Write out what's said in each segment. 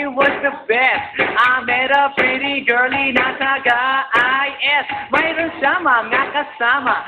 it was the best. I met a pretty girlie na taga-IS. Mayroon siya mga kasama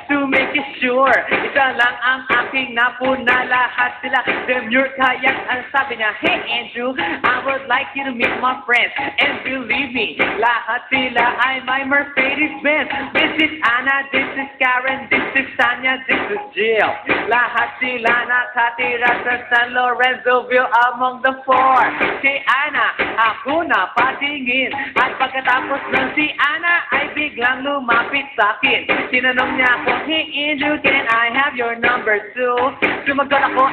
to make it sure. Isa lang ang aking napuna, lahat sila demure. Kaya ang sabi niya, hey Andrew, I would like you to meet my friends. And believe me, lahat sila ay my Mercedes-Benz. This is Anna, this is Karen, this is Tanya, this is Jill. Lahat sila nakatira sa San Lorenzoville among the four. Si Anna, ako na patingin. At pagkatapos ng si Anna ay biglang lumapit sa akin. Tinanong niya ako, hey Andrew, can I have your number too? Sumagot ako,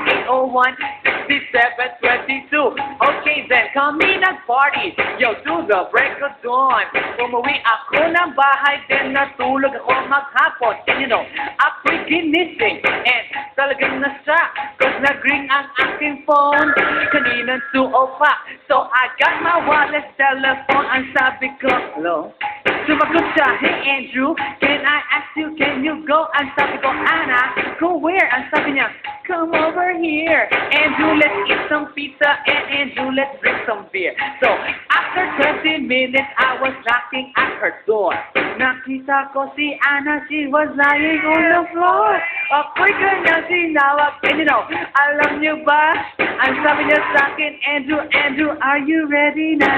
801-6722. Okay then, kami nag-party. Yo, to the break of dawn. Umuwi ako ng bahay, then natulog ako maghapon. And you know, ako'y ginising. And talagang na-shock, cause nag-ring ang aking phone. Kaninang 2:00 o'clock. So I got my wallet, telephone. Ang sabi ko, hello? Sumagot siya, hey Andrew, can I ask you, can you go? Ang sabi ko, Anna, go where? Ang sabi niya, come over here. Andrew, let's eat some pizza, and Andrew, let's drink some beer. So, after 20 minutes, I was knocking at her door. Nakita ko si Anna, she was lying on the floor. Ako'y kanyang sinawag, and you know, alam niyo ba? Ang sabi niya sa akin, Andrew, Andrew, are you ready na?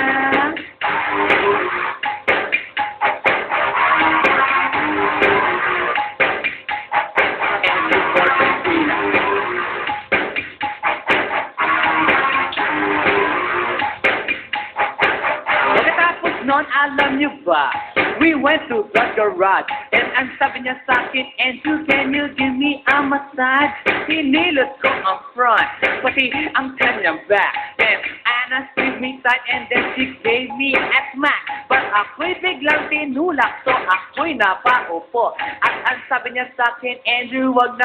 Non, alam niyo ba? We went to the garage, and ang sabi niya sa akin, Andrew, can you give me a massage? Hinilot ko ang front, pati ang kanyang back. Then Anna squeezed me tight, and then she gave me a smack. But ako'y biglang tinulak, so ako'y napaupo. At ang sabi niya sa akin, Andrew, wag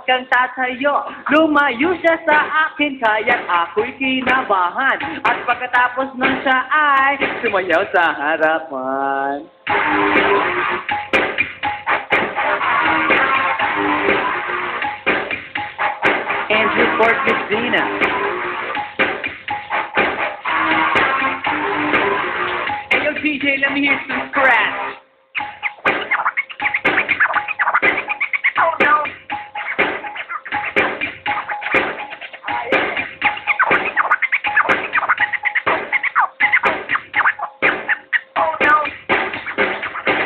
kang tatayo. Lumayo siya sa akin, kaya't ako'y kinabahan. At pagkatapos nun siya ay sumayaw sa harapan. Andrew Fort Medina. Hey yo DJ, let me hear some scratch.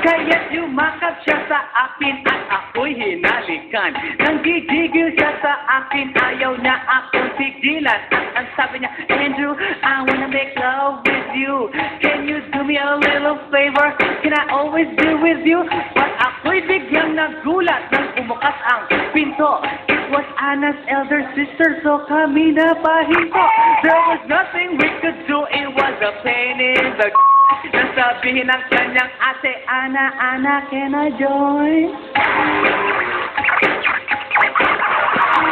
Kaya't yumakap siya sa akin at ako'y hinalikan. Nang gigigil siya sa akin, ayaw niya akong sigilan. At ang sabi niya, Andrew, I wanna make love with you. Can you do me a little favor? Can I always be with you? But ako'y biglang nagulat nang bumukas ang pinto. It was Anna's elder sister, so kami na pahinto. There was nothing we could do, it was a pain in the Nasabihin ng kanyang ate, Anna, can I join?